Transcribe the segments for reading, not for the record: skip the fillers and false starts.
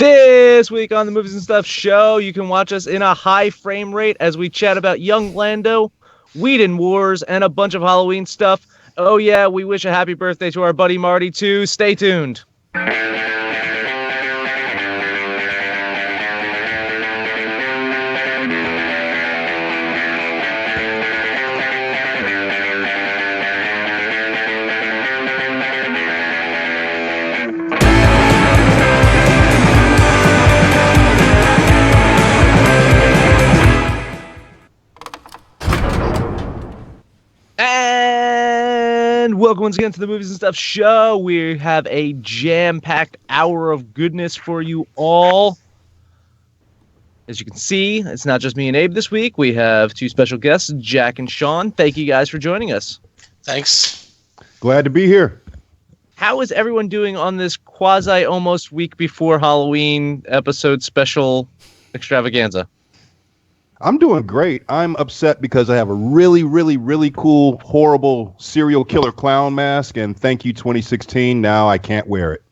This week on the Movies and Stuff show, you can watch us in a high frame rate as we chat about young Lando, Whedon Wars, and a bunch of Halloween stuff. Oh yeah, we wish a happy birthday to our buddy Marty too. Stay tuned. And welcome once again to the Movies and Stuff show. We have a jam-packed hour of goodness for you all. As you can see, it's not just me and Abe this week. We have two special guests, Jack and Shawn. Thank you guys for joining us. Thanks. Glad to be here. How is everyone doing on this quasi-almost week before Halloween episode special extravaganza? I'm doing great. I'm upset because I have a really cool, horrible serial killer clown mask, and thank you 2016. Now I can't wear it.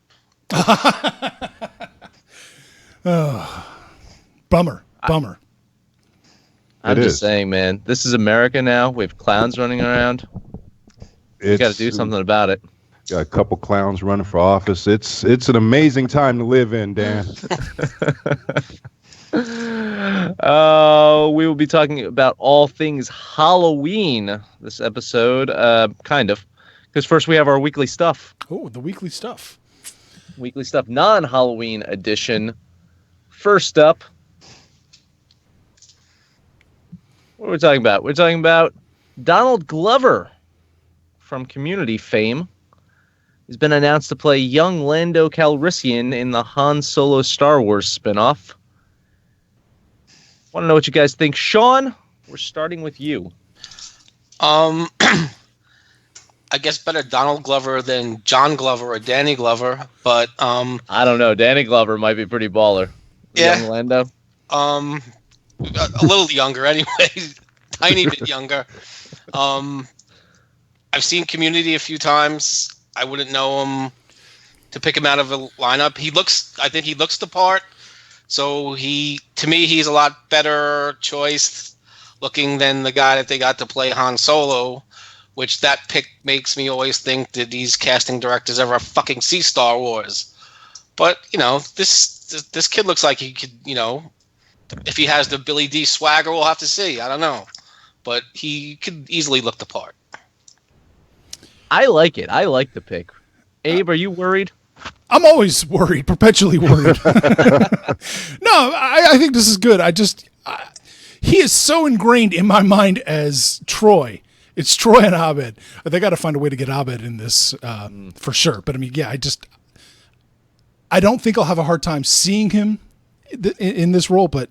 Bummer. I'm just saying, man, this is America now. We have clowns running around. We got to do something about it. Got a couple clowns running for office. It's an amazing time to live in, Dan. We will be talking about all things Halloween this episode, kind of, because first we have our weekly stuff. Oh, the weekly stuff. Weekly stuff, non-Halloween edition. First up, what are we talking about? We're talking about Donald Glover from Community fame. He's been announced to play young Lando Calrissian in the Han Solo Star Wars spinoff. Want to know what you guys think. Shawn, we're starting with you. I guess better Donald Glover than John Glover or Danny Glover, but I don't know. Danny Glover might be pretty baller. Yeah. Young Lando. A little younger anyway. Tiny bit younger. I've seen Community a few times. I wouldn't know him to pick him out of a lineup. I think he looks the part. So to me, he's a lot better choice looking than the guy that they got to play Han Solo, which that pick makes me always think that these casting directors ever fucking see Star Wars. But, this kid looks like he could, if he has the Billy D swagger, we'll have to see. I don't know. But he could easily look the part. I like it. I like the pick. Abe, are you worried? I'm always worried, perpetually worried. No, I think this is good. He is so ingrained in my mind as Troy. It's Troy and Abed. They got to find a way to get Abed in this for sure. But I mean, yeah, I don't think I'll have a hard time seeing him in this role, but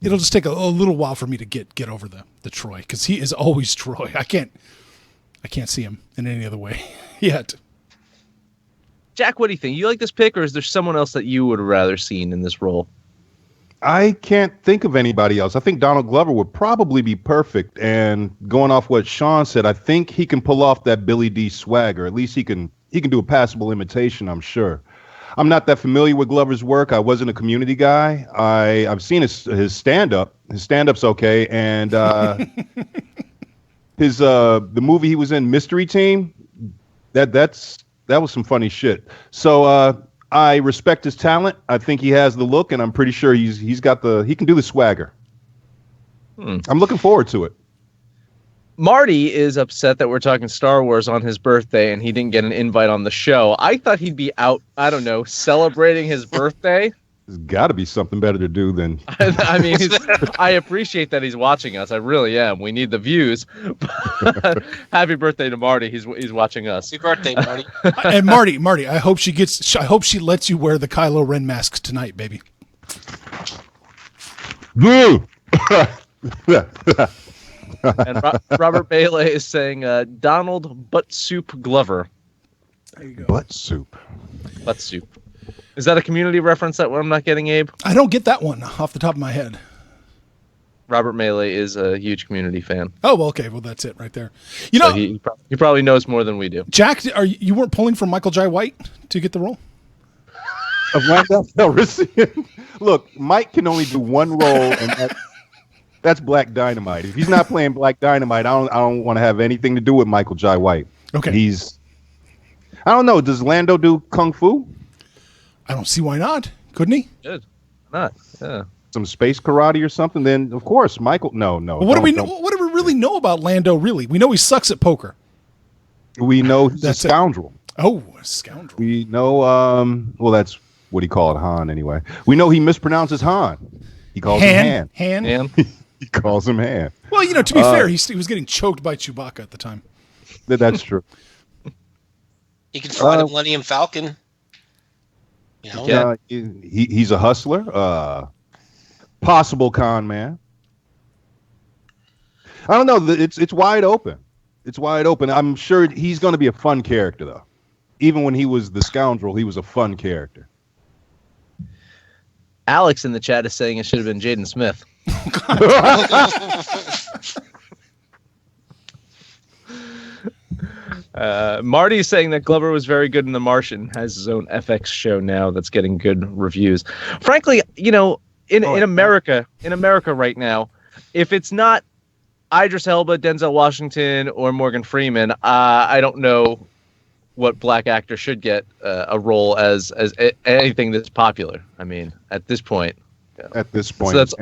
it'll just take a little while for me to get over the Troy, because he is always Troy. I can't see him in any other way yet. Jack, what do you think? You like this pick, or is there someone else that you would have rather seen in this role? I can't think of anybody else. I think Donald Glover would probably be perfect. And going off what Shawn said, I think he can pull off that Billy D swagger. At least he can do a passable imitation, I'm sure. I'm not that familiar with Glover's work. I wasn't a Community guy. I've seen his stand-up. His stand-up's okay. And the movie he was in, Mystery Team, that was some funny shit. So I respect his talent. I think he has the look, and I'm pretty sure he can do the swagger. I'm looking forward to it. Marty is upset that we're talking Star Wars on his birthday and he didn't get an invite on the show. I thought he'd be out, I don't know, celebrating his birthday. There's got to be something better to do than... I mean, I appreciate that he's watching us. I really am. We need the views. Happy birthday to Marty. He's watching us. Happy birthday, Marty. And Marty, I hope she lets you wear the Kylo Ren mask tonight, baby. And Robert Bailey is saying Donald Butt Soup Glover. There you go. Butt soup. Butt soup. Is that a Community reference that I'm not getting, Abe? I don't get that one off the top of my head. Robert Melee is a huge Community fan. Oh, well, okay. Well, that's it right there. You know, he probably knows more than we do. Jack, you weren't pulling for Michael Jai White to get the role? of Lando Calrissian. Look, Mike can only do one role, and that's Black Dynamite. If he's not playing Black Dynamite, I don't want to have anything to do with Michael Jai White. Okay. I don't know. Does Lando do kung fu? I don't see why not. Couldn't he? Good. Not. Yeah. Some space karate or something? Then of course, Michael. No. Well, what do we really know about Lando? Really, we know he sucks at poker. We know he's a scoundrel. Oh, a scoundrel. We know. Well, that's what he called Han anyway. We know he mispronounces Han. He calls him Han. Han. He calls him Han. Well, to be fair, he was getting choked by Chewbacca at the time. That's true. He can fly the Millennium Falcon. Yeah, he's a hustler. Possible con man. I don't know. It's wide open. It's wide open. I'm sure he's going to be a fun character, though. Even when he was the scoundrel, he was a fun character. Alex in the chat is saying it should have been Jaden Smith. Marty is saying that Glover was very good in The Martian, has his own FX show now that's getting good reviews. Frankly, in America right now, if it's not Idris Elba, Denzel Washington, or Morgan Freeman, I don't know what black actor should get a role as anything that's popular. I mean, at this point. At this point, so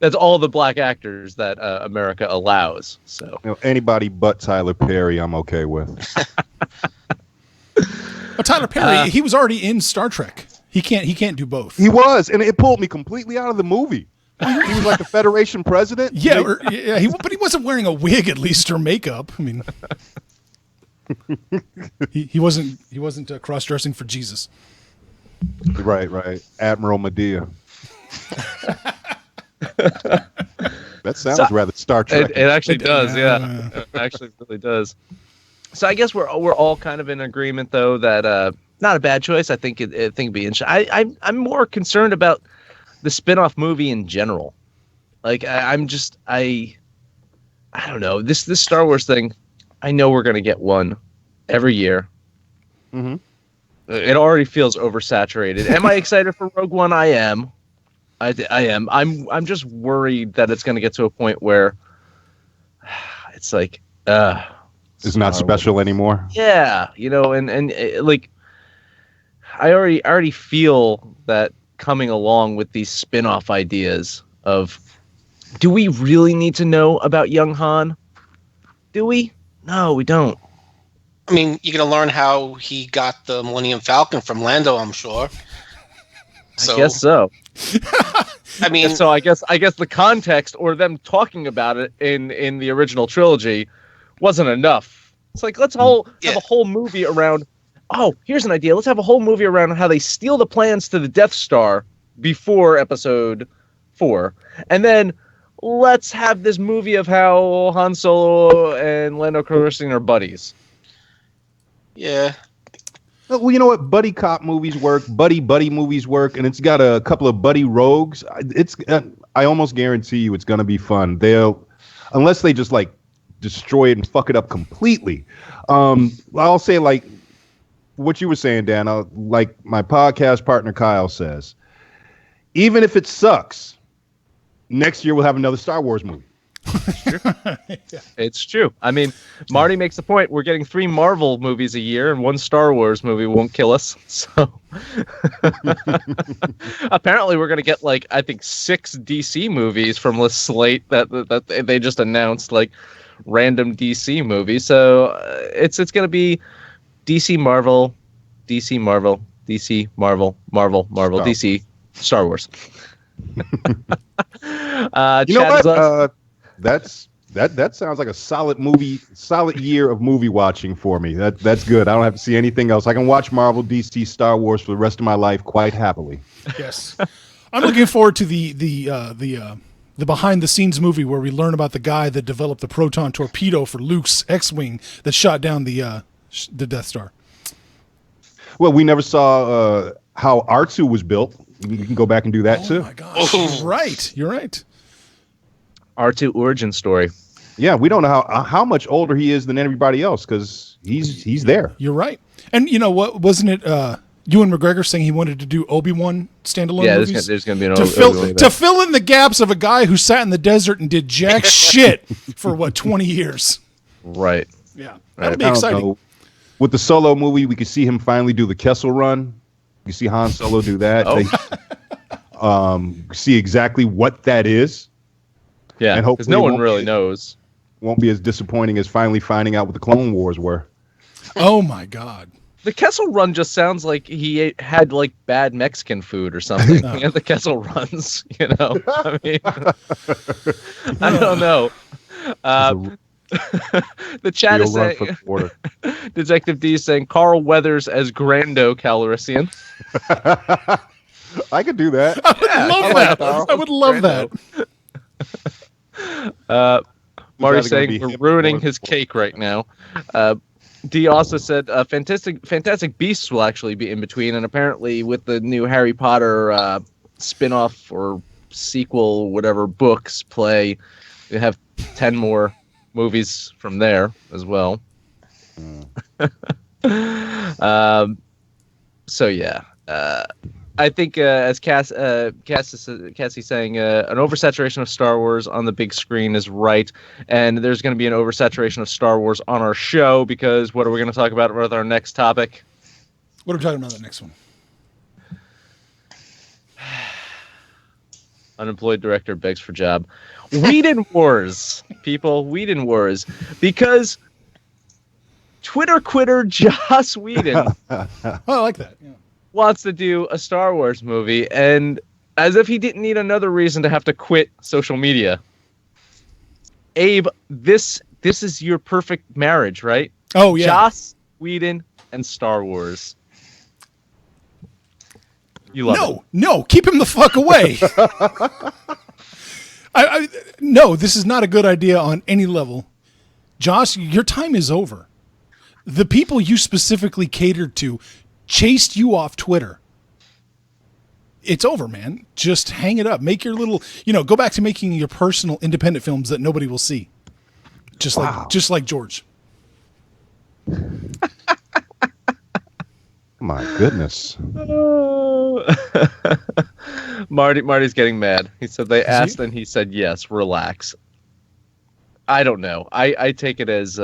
that's all the black actors that America allows. So anybody but Tyler Perry, I'm okay with. But Tyler Perry, he was already in Star Trek. He can't do both. He was, and it pulled me completely out of the movie. He was like the Federation president. Yeah, but he wasn't wearing a wig at least or makeup. I mean, he wasn't cross-dressing for Jesus. Right. Admiral Medea. That sounds rather Star Trek. It actually does, yeah. It actually really does. So I guess we're all kind of in agreement, though, that not a bad choice. I think it'd be interesting. I'm more concerned about the spin-off movie in general. Like I don't know. This Star Wars thing, I know we're gonna get one every year. Mm-hmm. It already feels oversaturated. Am I excited for Rogue One? I am. I am. I'm just worried that it's going to get to a point where it's like it's not special anymore. Yeah, and like I already feel that coming along with these spin-off ideas of, do we really need to know about young Han? Do we? No, we don't. I mean, you're going to learn how he got the Millennium Falcon from Lando, I'm sure. I guess so. I mean, so I guess the context or them talking about it in the original trilogy wasn't enough. It's like, let's have a whole movie around. Oh, here's an idea. Let's have a whole movie around how they steal the plans to the Death Star before Episode 4, and then let's have this movie of how Han Solo and Lando Calrissian are buddies. Yeah. Well, you know what? Buddy cop movies work. Buddy movies work, and it's got a couple of buddy rogues. I almost guarantee you it's going to be fun. Unless they just like destroy it and fuck it up completely. I'll say like what you were saying, Dan. Like my podcast partner Kyle says, even if it sucks, next year we'll have another Star Wars movie. It's true. I mean, Marty makes the point. We're getting 3 Marvel movies a year, and 1 Star Wars movie won't kill us. So apparently, we're going to get like I think 6 DC movies from the slate that they just announced, like random DC movies. So it's going to be DC Marvel, DC Marvel, DC Marvel, Marvel, DC Star Wars. You know what? That sounds like a solid year of movie watching for me. That's good. I don't have to see anything else. I can watch Marvel, DC, Star Wars for the rest of my life quite happily. Yes, I'm looking forward to the behind the scenes movie where we learn about the guy that developed the proton torpedo for Luke's X-wing that shot down the Death Star. Well, we never saw how R2 was built. You can go back and do that too. Oh my gosh! You're right. R2 origin story. Yeah, we don't know how much older he is than everybody else because he's there. You're right. And you know what? Wasn't it Ewan McGregor saying he wanted to do Obi-Wan standalone Yeah, movies there's going to be an to fill in the gaps of a guy who sat in the desert and did jack shit for 20 years. Right. Yeah, Right. that'll be I don't exciting. know. With the Solo movie, we could see him finally do the Kessel Run. You see Han Solo do that. Oh. See exactly what that is. Yeah, And because hopefully no it one won't really be- knows. Won't be as disappointing as finally finding out what the Clone Wars were. Oh my God. The Kessel Run just sounds like had like bad Mexican food or something. No. He had the Kessel Runs, you know. I mean, I don't know. The chat is Real run saying, for the border. Detective D is saying Carl Weathers as Grando Calrissian. I could do that. I would love that. Marty's either gonna saying be we're him ruining or- his cake right now. D also said Fantastic Beasts will actually be in between, and apparently with the new Harry Potter spin-off or sequel, whatever books play, we have 10 more movies from there as well. So yeah, I think as Cassie's saying, an oversaturation of Star Wars on the big screen is right, and there's going to be an oversaturation of Star Wars on our show because what are we going to talk about with our next topic? What are we talking about the next one? Unemployed director begs for job. Whedon Wars, people, Whedon Wars, because Twitter quitter Joss Whedon Oh, I like that. Yeah. wants to do a Star Wars movie, and as if he didn't need another reason to have to quit social media. Abe, this is your perfect marriage, right? Oh yeah. Joss Whedon and Star Wars. You love it. No, keep him the fuck away. No, this is not a good idea on any level. Joss, your time is over. The people you specifically catered to chased you off Twitter. It's over, man. Just hang it up. Make your little, go back to making your personal independent films that nobody will see. Just like George. My goodness. Marty's getting mad. He said they he? asked and he said yes, relax. I don't know. I take it as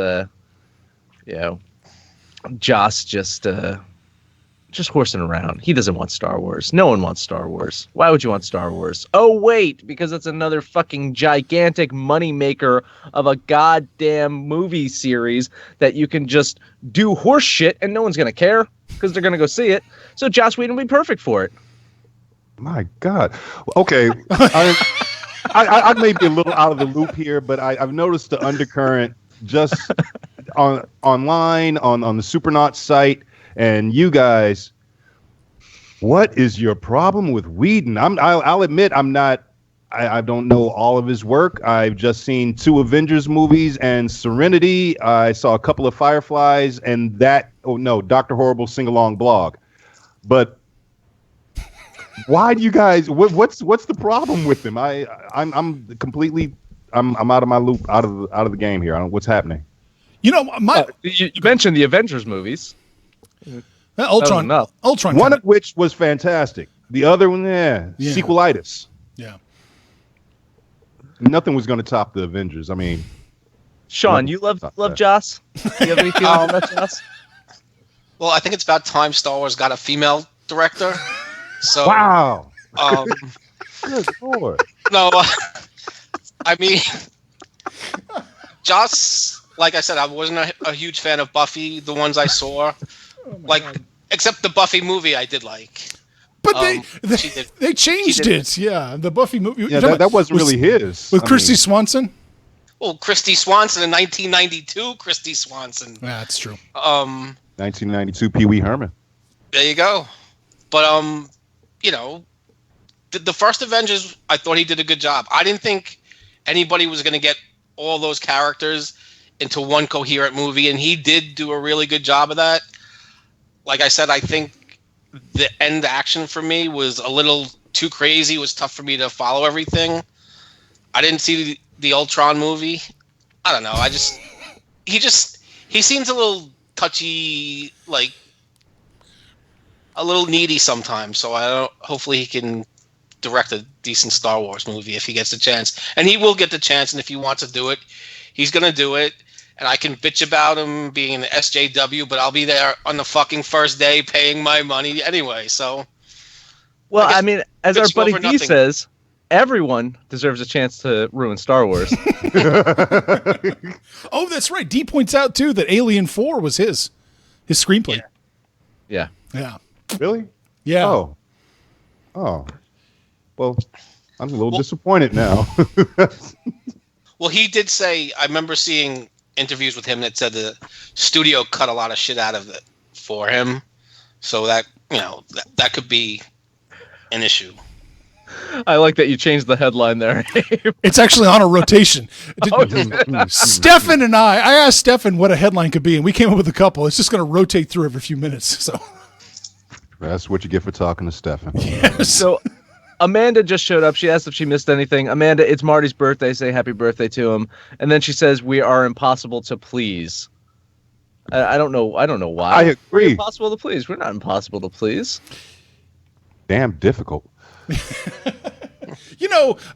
Joss just horsing around. He doesn't want Star Wars. No one wants Star Wars. Why would you want Star Wars? Oh wait, because it's another fucking gigantic moneymaker of a goddamn movie series that you can just do horse shit and no one's gonna care because they're gonna go see it. So Joss Whedon will be perfect for it. My God. Okay. I may be a little out of the loop here, but I've noticed the undercurrent just online on the Supernaut site. And you guys, what is your problem with Whedon? I'll admit I'm not. I don't know all of his work. I've just seen 2 Avengers movies and Serenity. I saw a couple of Fireflies and Dr. Horrible sing-along blog. But why do you guys? What's the problem with him? I'm completely I'm out of my loop, out of the game here. I don't know what's happening. You mentioned the Avengers movies. Ultron. One of which was fantastic. The other one, sequelitis. Yeah. Nothing was going to top the Avengers. I mean, Sean, you love Joss? Do you have any feelings about Joss? Well, I think it's about time Star Wars got a female director. So wow. Good Lord. No, I mean, Joss, like I said, I wasn't a huge fan of Buffy, the ones I saw. God. Except the Buffy movie I did like. But they changed it. Yeah, the Buffy movie. Yeah, that wasn't really his. With Christy Swanson? Well, Christy Swanson in 1992, Christy Swanson. Yeah, that's true. 1992 Pee Wee Herman. There you go. But, the first Avengers, I thought he did a good job. I didn't think anybody was going to get all those characters into one coherent movie, and he did do a really good job of that. Like I said, I think the end action for me was a little too crazy. It was tough for me to follow everything. I didn't see the Ultron movie. I don't know. He seems a little touchy, like, a little needy sometimes. So I don't. Hopefully, he can direct a decent Star Wars movie if he gets the chance, and he will get the chance. And if he wants to do it, he's gonna do it. And I can bitch about him being an SJW, but I'll be there on the fucking first day paying my money anyway. So, Well, I mean, as our bitching buddy over D nothing. says, everyone deserves a chance to ruin Star Wars. Oh, that's right. D points out too that Alien 4 was his screenplay. Yeah. Yeah. Really? Yeah. Oh. Well, I'm a little disappointed now. Well, he did say, I remember seeing interviews with him that said the studio cut a lot of shit out of it for him. So that, that could be an issue. I like that you changed the headline there. It's actually on a rotation. Stefan and I asked Stefan what a headline could be, and we came up with a couple. It's just going to rotate through every few minutes. So That's what you get for talking to Stefan. yes. So Amanda just showed up. She asked if she missed anything. Amanda, it's Marty's birthday. Say happy birthday to him. And then she says, we are impossible to please. I don't know. I don't know why. I agree. We're impossible to please. We're not impossible to please. Damn difficult.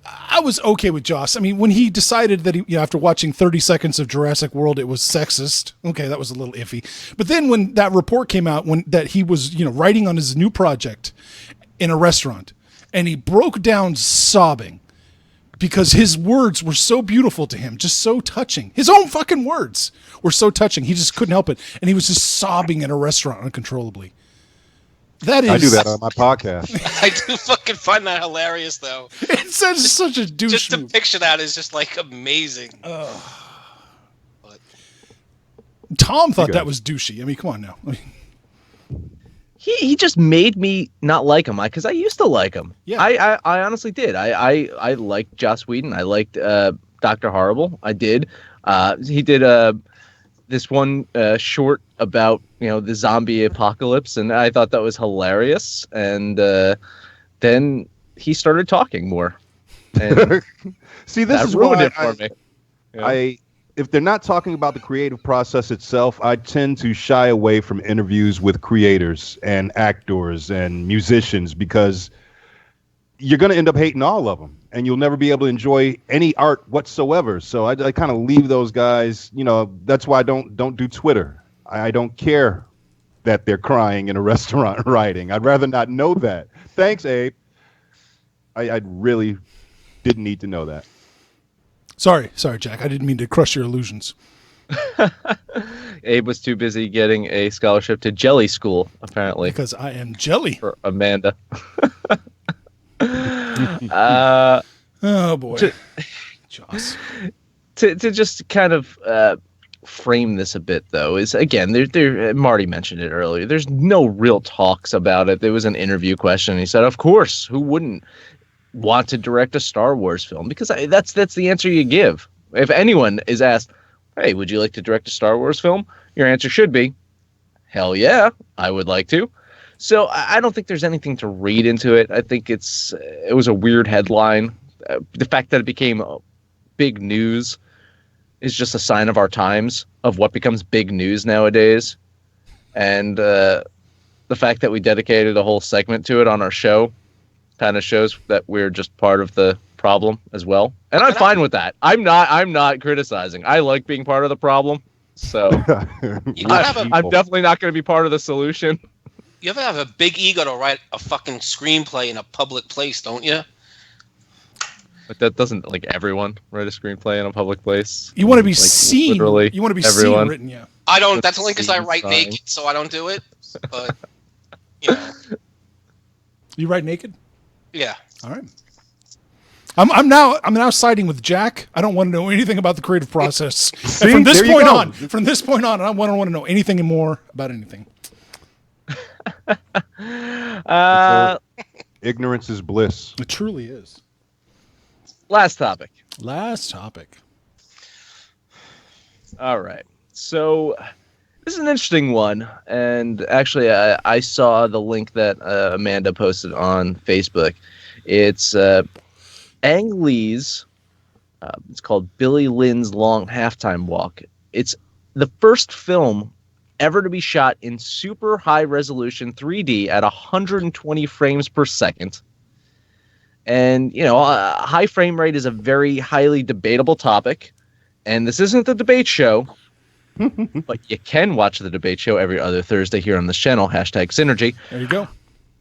I was okay with Joss. I mean, when he decided that he, after watching 30 seconds of Jurassic World, it was sexist. Okay, that was a little iffy. But then when that report came out, that he was, writing on his new project in a restaurant, and he broke down sobbing because his words were so beautiful to him, just so touching. His own fucking words were so touching. He just couldn't help it. And he was just sobbing in a restaurant uncontrollably. That is, I do that on my podcast. I do fucking find that hilarious, though. It's such a douche Just to move. picture that is just like amazing. But Tom thought that was douchey. I mean, come on now. I mean, He just made me not like him because I used to like him. Yeah. I honestly did. I liked Joss Whedon. I liked Dr. Horrible. I did. He did this one short about the zombie apocalypse, and I thought that was hilarious. And then he started talking more. And See, this that is ruined why it for me. if they're not talking about the creative process itself, I tend to shy away from interviews with creators and actors and musicians because you're going to end up hating all of them and you'll never be able to enjoy any art whatsoever. So I kind of leave those guys, that's why I don't do Twitter. I don't care that they're crying in a restaurant writing. I'd rather not know that. Thanks, Abe. I really didn't need to know that. sorry, Jack. I didn't mean to crush your illusions. Abe was too busy getting a scholarship to Jelly School, apparently, Because I am jelly. for Amanda. Oh, boy. Joss. To just kind of frame this a bit, though, is again, there Marty mentioned it earlier. There's no real talks about it. There was an interview question. And he said, "Of course, who wouldn't want to direct a Star Wars film?" Because that's the answer you give. If anyone is asked, "Hey, would you like to direct a Star Wars film?" Your answer should be, "Hell yeah, I would like to." So I don't think there's anything to read into it. I think it was a weird headline. The fact that it became big news is just a sign of our times, of what becomes big news nowadays. And the fact that we dedicated a whole segment to it on our show kind of shows that we're just part of the problem as well. And I'm fine with that. I'm not criticizing. I like being part of the problem. So I'm definitely not going to be part of the solution. you ever have a big ego to write a fucking screenplay in a public place, don't you? But that doesn't, like, everyone write a screenplay in a public place. You want to be Like, seen. literally You want to be everyone. seen written, yeah. I don't. With That's only because I scenes write signed. naked, so I don't do it. But You write naked? yeah. All right. I'm now siding with Jack. I don't want to know anything about the creative process. And from this there you point go. on, I don't want to know anything more about anything. Ignorance is bliss. It truly is. Last topic. Last topic. All right. So this is an interesting one. And actually, I saw the link that Amanda posted on Facebook. It's Ang Lee's. It's called Billy Lynn's Long Halftime Walk. It's the first film ever to be shot in super high resolution 3D at 120 frames per second. And, you know, high frame rate is a very highly debatable topic. And this isn't the debate show, but you can watch the debate show every other Thursday here on this channel, #Synergy. There you go.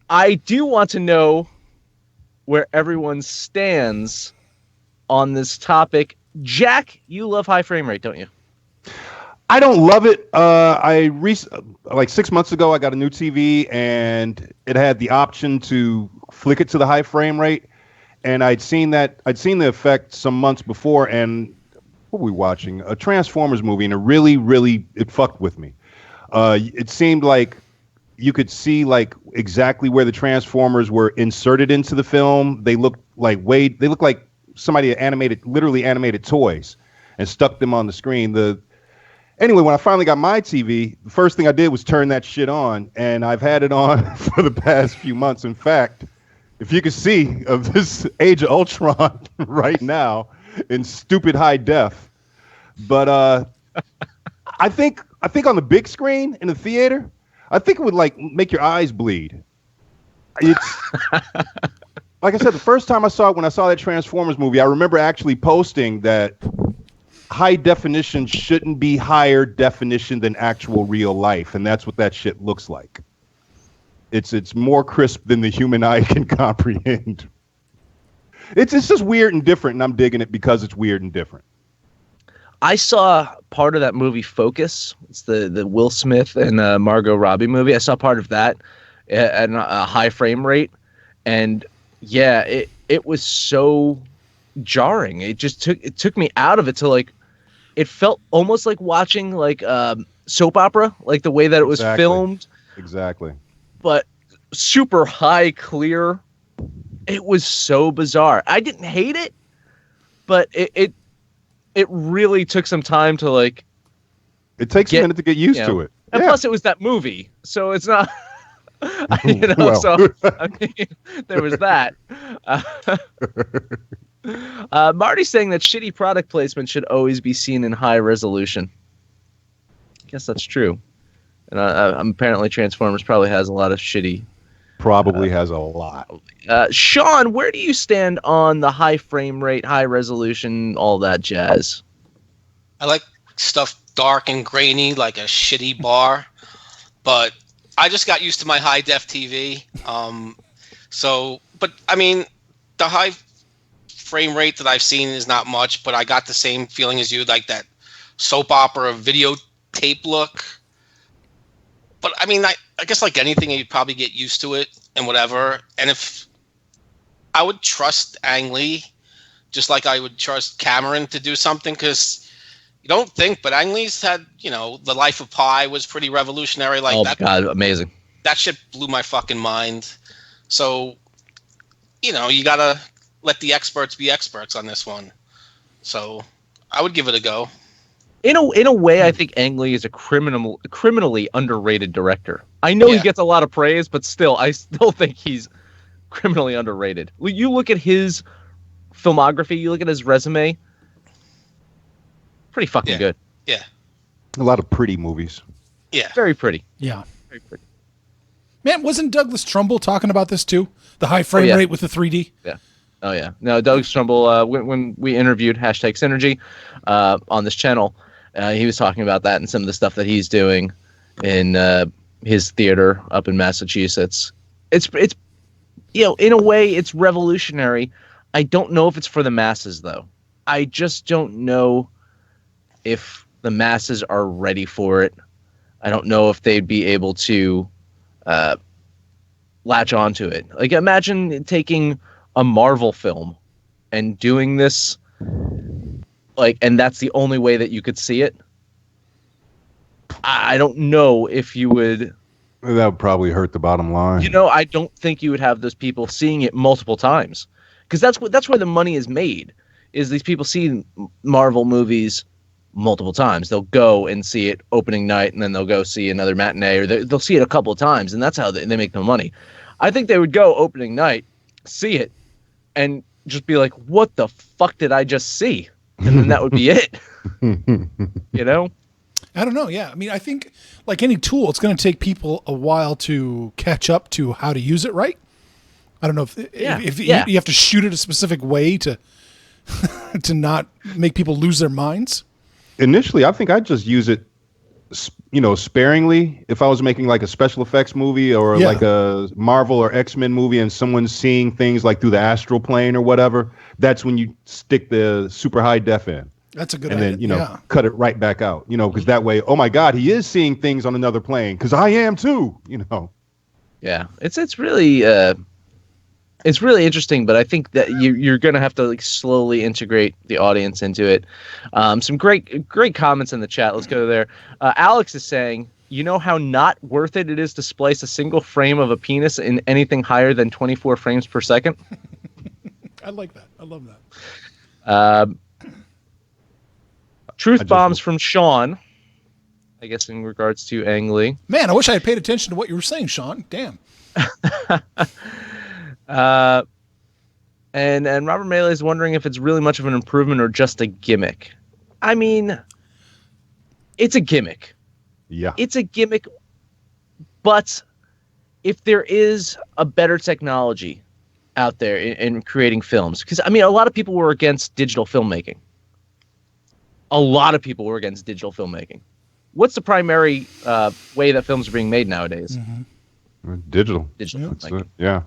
I do want to know where everyone stands on this topic. Jack, you love high frame rate, don't you? I don't love it. Like 6 months ago, I got a new TV and it had the option to flick it to the high frame rate. And I'd seen the effect some months before. And what were we watching? A Transformers movie, and it fucked with me. It seemed like you could see like exactly where the Transformers were inserted into the film. They looked like somebody literally animated toys and stuck them on the screen. Anyway, when I finally got my TV, the first thing I did was turn that shit on, and I've had it on for the past few months. In fact, if you could see of this Age of Ultron right now in stupid high def, but I think on the big screen in the theater, I think it would like make your eyes bleed. It's like I said, the first time when I saw that Transformers movie, I remember actually posting that high definition shouldn't be higher definition than actual real life, and that's what that shit looks like. It's more crisp than the human eye can comprehend. It's just weird and different, and I'm digging it because it's weird and different. I saw part of that movie Focus. It's the Will Smith and Margot Robbie movie. I saw part of that at a high frame rate, and yeah, it was so jarring. It took me out of it to like. It felt almost like watching like soap opera, like the way that it was filmed. Exactly. But super high, clear. It was so bizarre. I didn't hate it, but it really took some time to like. It takes a minute to get used to it. And plus, it was that movie, so it's not. So I mean, there was that. Marty's saying that shitty product placement should always be seen in high resolution. I guess that's true. And apparently Transformers probably has a lot of shitty. Probably has a lot. Shawn, where do you stand on the high frame rate, high resolution, all that jazz? I like stuff dark and grainy, like a shitty bar. But I just got used to my high def TV. But I mean, the high frame rate that I've seen is not much, but I got the same feeling as you, like that soap opera videotape look. But I mean, I guess like anything, you'd probably get used to it and whatever. And if I would trust Ang Lee, just like I would trust Cameron to do something, because you don't think, but Ang Lee's had, The Life of Pi was pretty revolutionary. Like, oh my God, amazing. That shit blew my fucking mind. So, you gotta let the experts be experts on this one. So I would give it a go. In a way, I think Ang Lee is a criminally underrated director. I know he gets a lot of praise, but I still think he's criminally underrated. You look at his filmography, you look at his resume, pretty fucking good. Yeah. A lot of pretty movies. Yeah. Very pretty. Yeah. Very pretty. Man, wasn't Douglas Trumbull talking about this too? The high frame rate with the 3D? Yeah. Oh, yeah. No, Douglas Trumbull, when we interviewed #Synergy on this channel, he was talking about that and some of the stuff that he's doing in his theater up in Massachusetts. It's in a way, it's revolutionary. I don't know if it's for the masses, though. I just don't know if the masses are ready for it. I don't know if they'd be able to latch onto it. Like, imagine taking a Marvel film and doing this, and that's the only way that you could see it. I don't know if you would. That would probably hurt the bottom line. I don't think you would have those people seeing it multiple times, because that's where the money is made. Is these people see Marvel movies multiple times? They'll go and see it opening night, and then they'll go see another matinee, or they'll see it a couple of times, and that's how they make no money. I think they would go opening night, see it, and just be like, "What the fuck did I just see?" And then that would be it. I don't know. Yeah. I mean, I think like any tool, it's going to take people a while to catch up to how to use it right. I don't know if you have to shoot it a specific way to to not make people lose their minds. Initially, I think I'd just use it, sparingly. If I was making like a special effects movie or like a Marvel or X-Men movie and someone's seeing things like through the astral plane or whatever, that's when you stick the super high def in. That's a good idea. And then, cut it right back out, because that way, oh my God, he is seeing things on another plane because I am too, Yeah, it's really interesting, but I think that you're going to have to like slowly integrate the audience into it. Some great comments in the chat. Let's go there. Alex is saying, you know how not worth it is to splice a single frame of a penis in anything higher than 24 frames per second? I like that. I love that. Truth bombs from Shawn, I guess in regards to Ang Lee. Man, I wish I had paid attention to what you were saying, Shawn. Damn. And Robert Melee is wondering if it's really much of an improvement or just a gimmick. I mean, it's a gimmick. Yeah. It's a gimmick, but if there is a better technology out there in creating films, because I mean, a lot of people were against digital filmmaking. What's the primary way that films are being made nowadays? Mm-hmm. Digital. Yeah.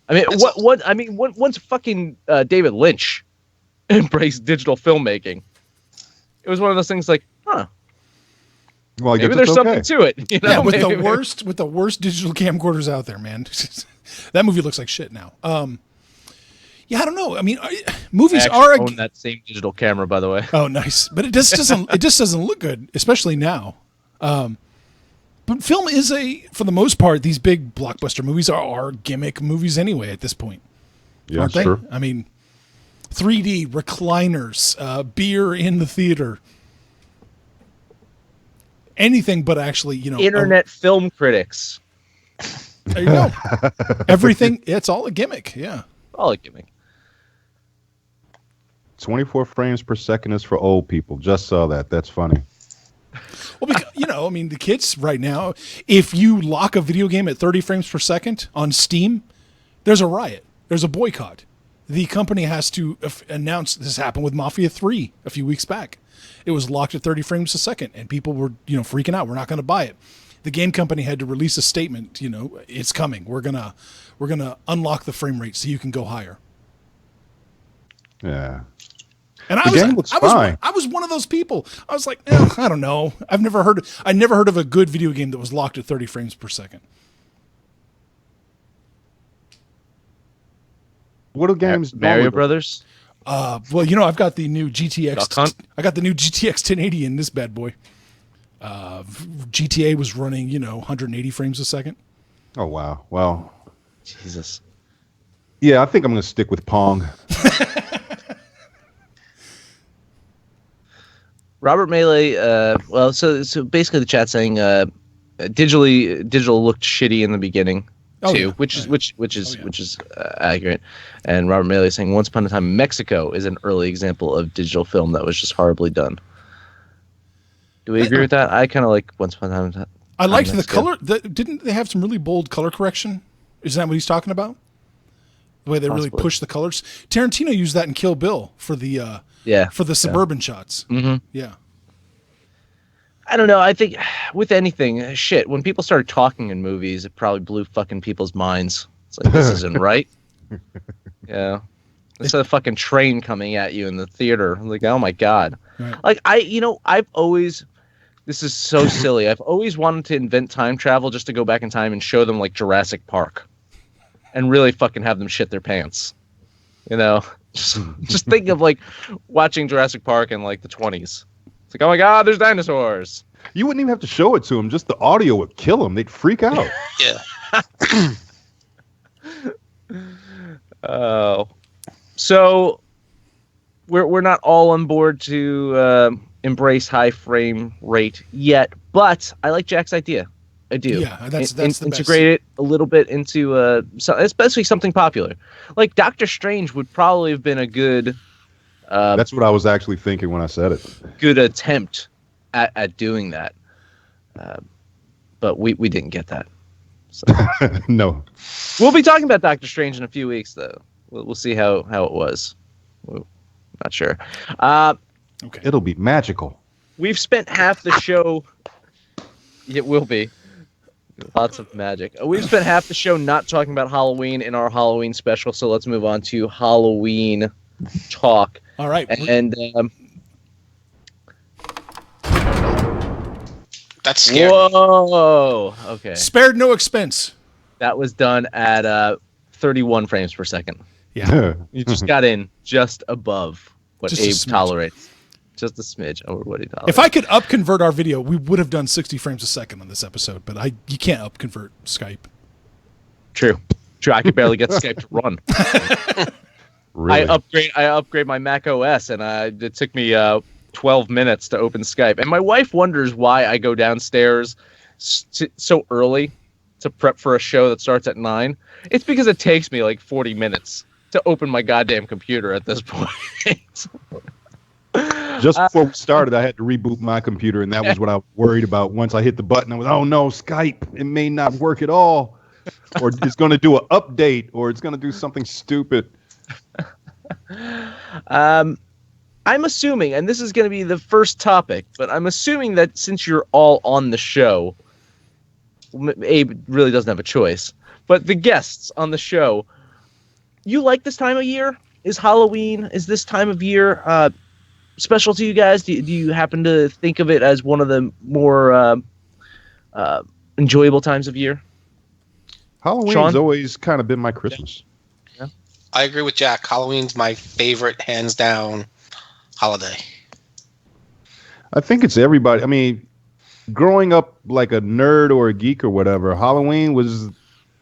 I mean, once fucking David Lynch embraced digital filmmaking, it was one of those things like, huh. Well, maybe there's something to it. Yeah, with the worst digital camcorders out there, man. That movie looks like shit now. Yeah, I don't know. I mean, movies are own that same digital camera, by the way. Oh, nice. But it just doesn't look good, especially now. But film is for the most part, these big blockbuster movies are gimmick movies anyway at this point. Yeah, aren't they? sure. I mean, 3D, recliners, beer in the theater. Anything but actually, Internet film critics. There you go. Everything, it's all a gimmick. Yeah. All a gimmick. 24 frames per second is for old people. Just saw that. That's funny. Well, because, I mean, the kids right now, if you lock a video game at 30 frames per second on Steam, there's a riot. There's a boycott. The company has to announce. This happened with Mafia 3 a few weeks back. It was locked at 30 frames a second, and people were, freaking out. We're not going to buy it. The game company had to release a statement. It's coming. We're gonna unlock the frame rate so you can go higher. Yeah. And I was one of those people. I was like, I don't know. I never heard of a good video game that was locked at 30 frames per second. What are games? Mario Brothers? Well, I've got the new GTX. I got the new GTX 1080 in this bad boy. GTA was running, 180 frames a second. Oh wow! Well, Jesus. Yeah, I think I'm going to stick with Pong. Robert Melee. So basically, the chat saying digital looked shitty in the beginning too, which is accurate. And Robert Melee saying Once Upon a Time in Mexico is an early example of digital film that was just horribly done. Do we agree with that? I kind of like Once Upon a Time. I liked the color. Didn't they have some really bold color correction? Isn't that what he's talking about? The way they really push the colors. Tarantino used that in Kill Bill for the suburban shots. Mm-hmm. Yeah. I don't know. I think with anything, when people started talking in movies, it probably blew fucking people's minds. It's like, this isn't right. Yeah. It's a fucking train coming at you in the theater. I'm like, oh my God. Right. Like I've always, this is so silly. I've always wanted to invent time travel just to go back in time and show them like Jurassic Park and really fucking have them shit their pants. Just think of like watching Jurassic Park in like the 20s. It's like, oh my God, there's dinosaurs. You wouldn't even have to show it to them. Just the audio would kill them. They'd freak out. Yeah. Oh. So we're not all on board to embrace high frame rate yet, but I like Jack's idea. I do. Yeah, that's the integrate it a little bit into especially something popular. Like Doctor Strange would probably have been a good. That's what I was actually thinking when I said it. Good attempt at doing that. But we didn't get that. So. No. We'll be talking about Doctor Strange in a few weeks, though. We'll see how it was. Not sure. Okay. It'll be magical. We've spent half the show. It will be. Lots of magic. We've spent half the show not talking about Halloween in our Halloween special, so let's move on to Halloween talk. All right. And That's scary. whoa. Okay. Spared no expense. That was done at 31 frames per second. Yeah. You just got in just above what Just a Abe smidge. tolerates. Just a smidge over what he tolerates. If I could up convert our video, we would have done 60 frames a second on this episode, but you can't up convert Skype. True. I could barely get Skype to run. Really? I upgrade my Mac OS, and it took me 12 minutes to open Skype. And my wife wonders why I go downstairs so early to prep for a show that starts at 9. It's because it takes me like 40 minutes to open my goddamn computer at this point. Just before we started, I had to reboot my computer, and that was what I was worried about. Once I hit the button, I was, oh no, Skype, it may not work at all. Or it's going to do an update, or it's going to do something stupid. I'm assuming, and this is going to be the first topic, but I'm assuming that since you're all on the show, Abe really doesn't have a choice. But the guests on the show, you like this time of year? Is Halloween, is this time of year special to you guys? Do you happen to think of it as one of the more enjoyable times of year? Halloween's Shawn? always kind of been my Christmas. Yeah. I agree with Jack. Halloween's my favorite, hands down, holiday. I think it's everybody. I mean, growing up like a nerd or a geek or whatever, Halloween was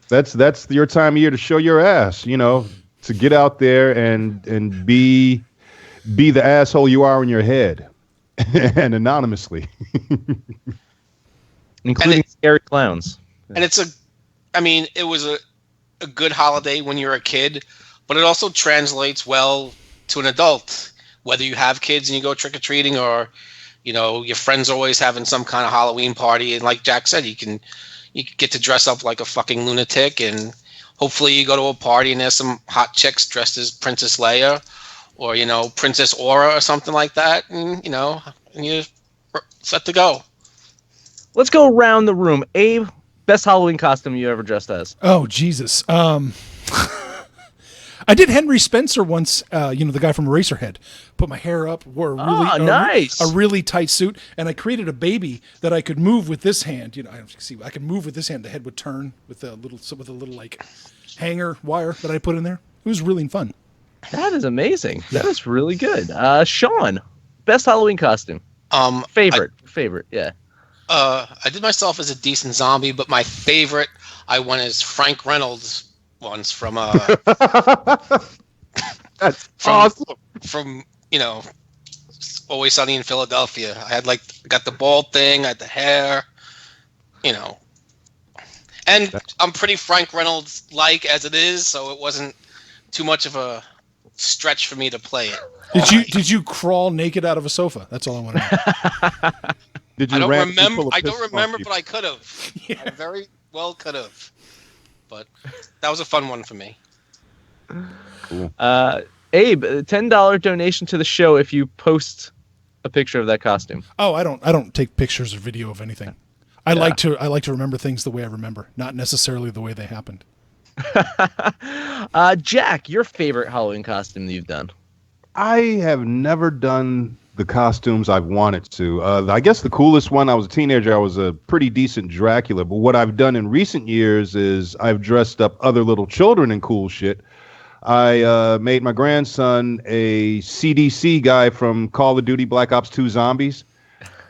that's your time of year to show your ass, to get out there and be the asshole you are in your head and anonymously. Including scary clowns. And it was a good holiday when you're a kid, but it also translates well to an adult. Whether you have kids and you go trick-or-treating, or your friends are always having some kind of Halloween party, and like Jack said, you can get to dress up like a fucking lunatic, and hopefully you go to a party and there's some hot chicks dressed as Princess Leia or Princess Aura or something like that, and and you're set to go. Let's go around the room. Abe, best Halloween costume you ever dressed as? Oh, Jesus. I did Henry Spencer once, the guy from Eraserhead. Put my hair up, wore nice. a really tight suit, and I created a baby that I could move with this hand. I could move with this hand. The head would turn with a little like hanger wire that I put in there. It was really fun. That is amazing. That is really good. Shawn, best Halloween costume. Favorite, yeah. I did myself as a decent zombie, but my favorite I went as Frank Reynolds once from That's awesome. From Always Sunny in Philadelphia. I had got the bald thing, I had the hair, and I'm pretty Frank Reynolds like as it is, so it wasn't too much of a stretch for me to play it. Did you crawl naked out of a sofa? That's all I want to know. Did you I don't randomly remember. pull a I don't pistol on remember, people? but I could have. Yeah. I very well could have. But that was a fun one for me. Cool. Abe, $10 donation to the show if you post a picture of that costume. Oh, I don't take pictures or video of anything. I like to remember things the way I remember, not necessarily the way they happened. Jack, your favorite Halloween costume that you've done? I have never done the costumes I've wanted to. I guess the coolest one, I was a teenager, I was a pretty decent Dracula. But what I've done in recent years is I've dressed up other little children in cool shit. I made my grandson a CDC guy from Call of Duty Black Ops 2 Zombies.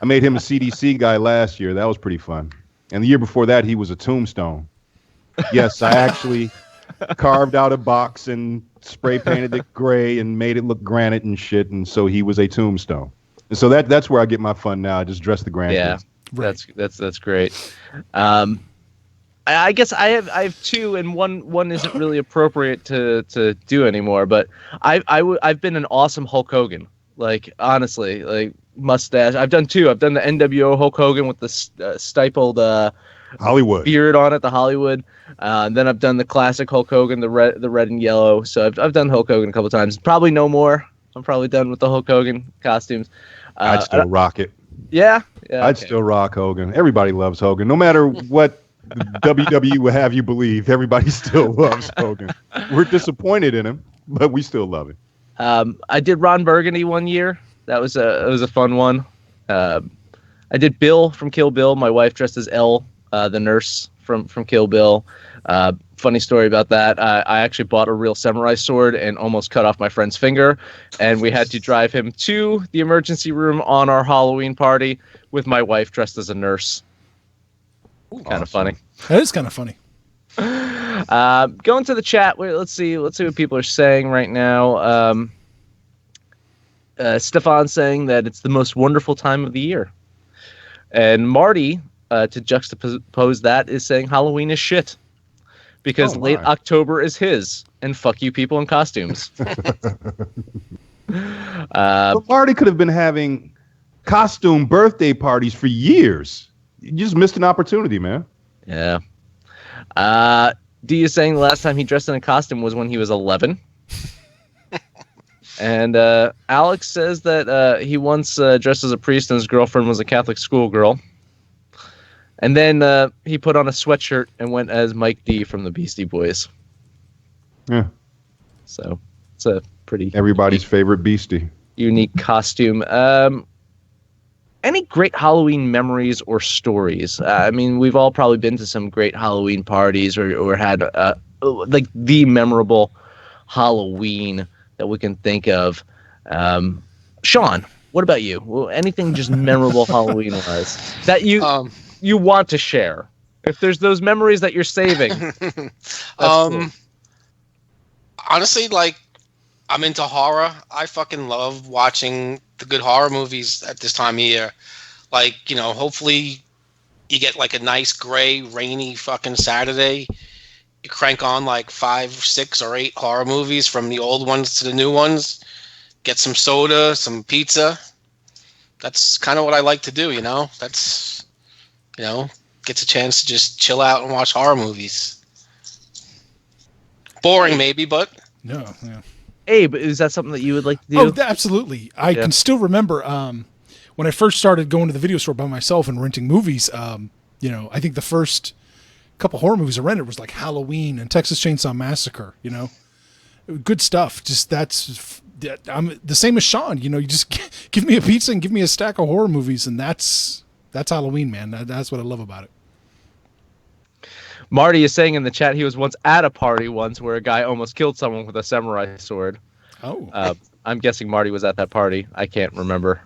I made him a CDC guy last year. That was pretty fun. And the year before that, he was a Tombstone. Yes, I actually carved out a box and spray painted it gray and made it look granite and shit, and so he was a Tombstone. And so that's where I get my fun now. I just dress the grandkids. Yeah, that's great. I guess I have two, and one isn't really appropriate to do anymore. But I've been an awesome Hulk Hogan. Like honestly, like mustache. I've done two. I've done the NWO Hulk Hogan with the stippled Hollywood beard on it, the Hollywood. Then I've done the classic Hulk Hogan, the red and yellow. So I've done Hulk Hogan a couple times. Probably no more. I'm probably done with the Hulk Hogan costumes. I'd still rock it. Yeah, I'd still rock Hogan. Everybody loves Hogan, no matter what WWE will have you believe. Everybody still loves Hogan. We're disappointed in him, but we still love him. I did Ron Burgundy one year. That was a fun one. I did Bill from Kill Bill. My wife dressed as Elle, the nurse from Kill Bill. Funny story about that. I actually bought a real samurai sword and almost cut off my friend's finger, and we had to drive him to the emergency room on our Halloween party with my wife dressed as a nurse. Kind of funny. That is kind of funny. Going to the chat. Let's see what people are saying right now. Stefan saying that it's the most wonderful time of the year, and Marty, to juxtapose that, is saying Halloween is shit because late October is his, and fuck you people in costumes. But Marty could have been having costume birthday parties for years. You just missed an opportunity, man. Yeah. D is saying the last time he dressed in a costume was when he was 11. And Alex says that he once dressed as a priest and his girlfriend was a Catholic schoolgirl. And then he put on a sweatshirt and went as Mike D from the Beastie Boys. Yeah. So it's a pretty everybody's favorite Beastie. Unique costume. Any great Halloween memories or stories? I mean, we've all probably been to some great Halloween parties or had like the memorable Halloween that we can think of. Sean, what about you? Well, anything just memorable Halloween-wise that you want to share? If there's those memories that you're saving. Cool. Honestly, like, I'm into horror. I fucking love watching the good horror movies at this time of year. Like, hopefully you get like a nice gray, rainy fucking Saturday. You crank on like 5, 6, or 8 horror movies from the old ones to the new ones. Get some soda, some pizza. That's kind of what I like to do, That's, gets a chance to just chill out and watch horror movies. Boring maybe, but... No, yeah. Abe, is that something that you would like to do? Oh, absolutely. I can still remember when I first started going to the video store by myself and renting movies. I think the first couple horror movies I rented was like Halloween and Texas Chainsaw Massacre. Good stuff. Just I'm the same as Sean. You just give me a pizza and give me a stack of horror movies, and that's Halloween, man. That's what I love about it. Marty is saying in the chat he was once at a party once where a guy almost killed someone with a samurai sword. Oh. I'm guessing Marty was at that party. I can't remember.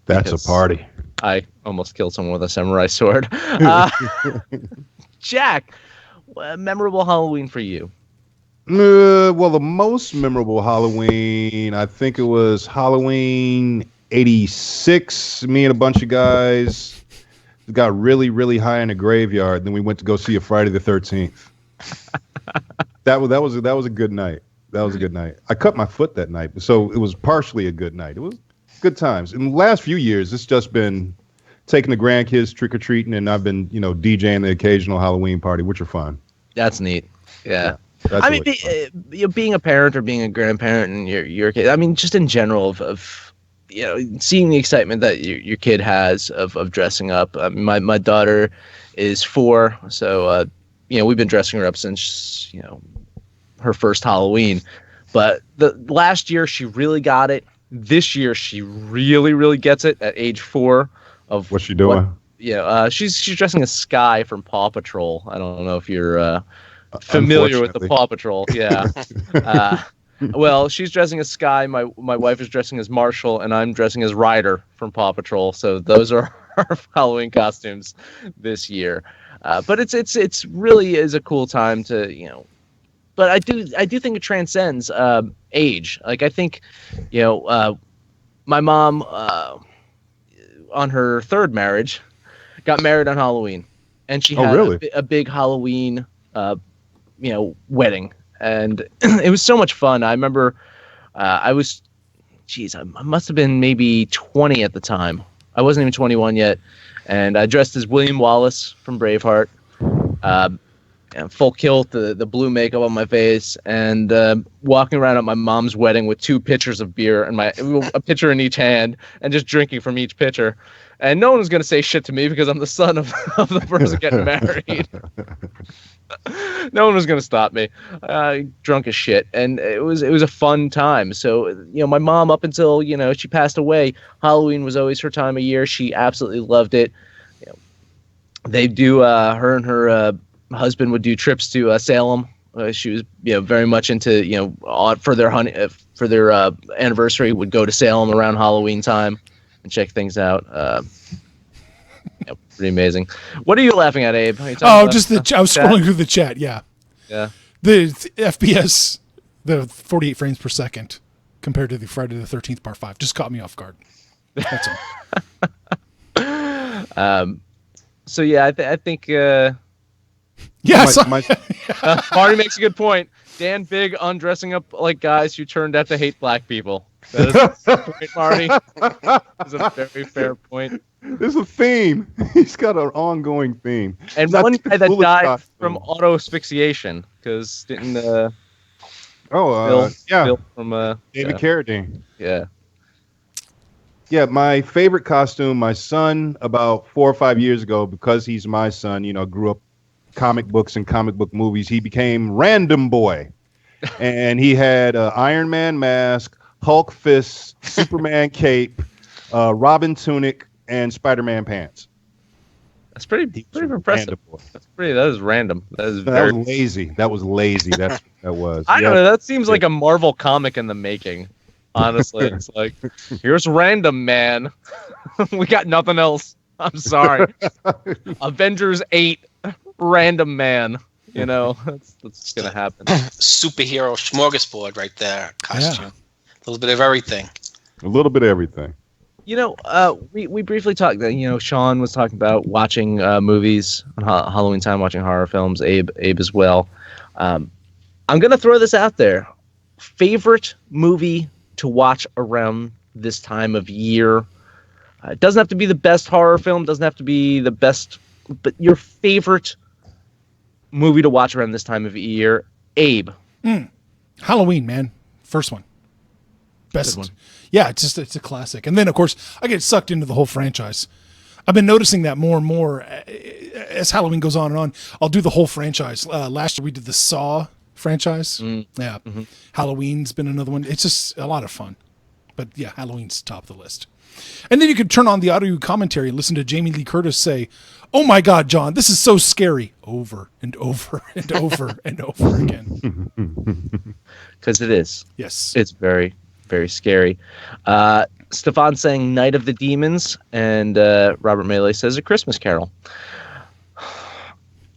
That's a party. I almost killed someone with a samurai sword. Jack, memorable Halloween for you? Well, the most memorable Halloween, I think it was Halloween 86. Me and a bunch of guys got really, really high in a graveyard. Then we went to go see a Friday the 13th. That was a good night. That was a good night. I cut my foot that night, so it was partially a good night. It was good times. In the last few years, it's just been taking the grandkids trick or treating, and I've been, DJing the occasional Halloween party, which are fun. That's neat. Yeah. I mean, being a parent or being a grandparent and your kid. I mean, just in general of seeing the excitement that your kid has of dressing up. My daughter is 4, so we've been dressing her up since her first Halloween. But the last year she really got it. This year she really, really gets it at age 4. Of what's she doing? She's dressing as Sky from Paw Patrol. I don't know if you're familiar with the Paw Patrol. Yeah. Well, she's dressing as Sky. My wife is dressing as Marshall, and I'm dressing as Ryder from Paw Patrol. So those are our Halloween costumes this year. But it's really is a cool time to But I do think it transcends age. Like I think my mom on her 3rd marriage got married on Halloween, and she had a big Halloween wedding. And it was so much fun. I remember I was geez, I must have been maybe 20 at the time. I wasn't even 21 yet, and I dressed as William Wallace from Braveheart. Full kilt, the blue makeup on my face, and walking around at my mom's wedding with 2 pitchers of beer and a pitcher in each hand, and just drinking from each pitcher. And no one was going to say shit to me because I'm the son of the person getting married. No one was going to stop me. Drunk as shit, and it was a fun time. So my mom, up until she passed away, Halloween was always her time of year. She absolutely loved it. They do. Her and her husband would do trips to Salem. She was very much into for their anniversary would go to Salem around Halloween time and check things out. Pretty amazing. What are you laughing at, Abe? Oh, just I was scrolling through the chat. Yeah. The FPS, the 48 frames per second compared to the Friday the 13th Part 5 just caught me off guard. That's all. So yeah, I think. Yes. Marty makes a good point. Dan Big undressing up like guys who turned out to hate black people. That is a point, Marty. That's a very fair point. There's a theme. He's got an ongoing theme. And one guy that died from auto asphyxiation because didn't. Bill from David Carradine. Yeah. Yeah, my favorite costume, my son, about 4 or 5 years ago, because he's my son, grew up comic books and comic book movies, he became Random Boy. And he had an Iron Man mask, Hulk fists, Superman cape, Robin tunic, and Spider-Man pants. That's pretty impressive. That is random. That was lazy. That was lazy. That's what that was. I don't know. That seems like a Marvel comic in the making. Honestly, it's like, here's Random Man. We got nothing else. I'm sorry. Avengers 8, Random Man. That's gonna happen. Superhero smorgasbord right there. Costume. A little bit of everything. A little bit of everything. We briefly talked that, Shawn was talking about watching movies on Halloween time, watching horror films, Abe as well. I'm going to throw this out there. Favorite movie to watch around this time of year? It doesn't have to be the best horror film, doesn't have to be the best, but your favorite movie to watch around this time of year. Abe. Halloween, man. First one. Best one. Yeah, it's a classic. And then, of course, I get sucked into the whole franchise. I've been noticing that more and more as Halloween goes on and on. I'll do the whole franchise. Last year we did the Saw franchise. Yeah. Mm-hmm. Halloween's been another one. It's just a lot of fun. But yeah, Halloween's top of the list. And then you could turn on the audio commentary and listen to Jamie Lee Curtis say, "Oh my God, John, this is so scary," over and over and over and over again. Because it is. Yes. It's very, very scary. Stefan saying Night of the Demons, and Robert Melee says A Christmas Carol.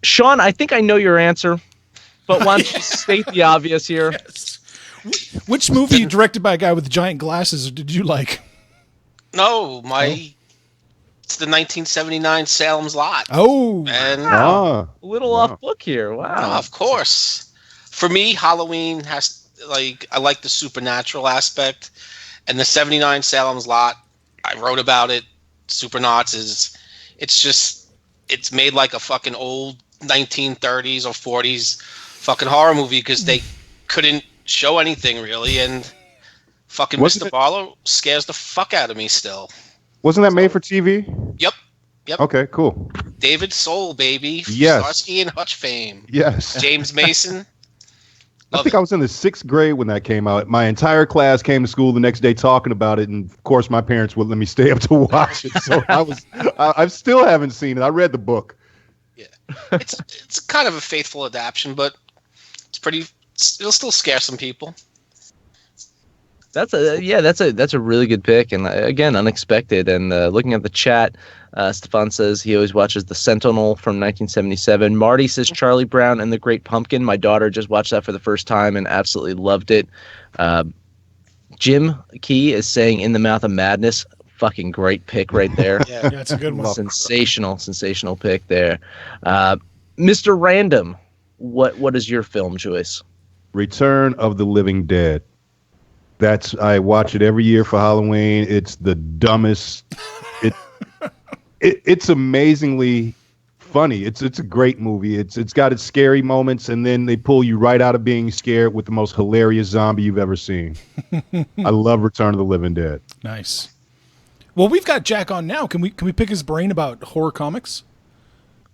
Shawn, I think I know your answer, but why don't you state the obvious here? Yes. Which movie directed by a guy with giant glasses did you like? No, it's the 1979 Salem's Lot. Oh, and a little off book here. Wow, of course. For me, Halloween I like the supernatural aspect, and the 79 Salem's Lot. I wrote about it. Supernauts it's made like a fucking old 1930s or 40s fucking horror movie because they couldn't show anything really, and fucking Mr. Barlow scares the fuck out of me still. Wasn't that made for TV? Yep. Okay, cool. David Soul, baby. Yes. Starsky and Hutch fame. Yes. James Mason. I think I was in the 6th grade when that came out. My entire class came to school the next day talking about it, and of course my parents wouldn't let me stay up to watch it. So I still haven't seen it. I read the book. Yeah. It's kind of a faithful adaptation, but it'll still scare some people. That's a really good pick, and again, unexpected. And looking at the chat, Stefan says he always watches The Sentinel from 1977. Marty says Charlie Brown and the Great Pumpkin. My daughter just watched that for the first time and absolutely loved it. Jim Key is saying In the Mouth of Madness. Fucking great pick right there. Yeah, it's a good one. Sensational pick there. Mr. Random, what is your film choice? Return of the Living Dead. I watch it every year for Halloween. It's the dumbest. It's amazingly funny. It's a great movie. It's got its scary moments, and then they pull you right out of being scared with the most hilarious zombie you've ever seen. I love Return of the Living Dead. Nice. Well, we've got Jack on now. Can we pick his brain about horror comics?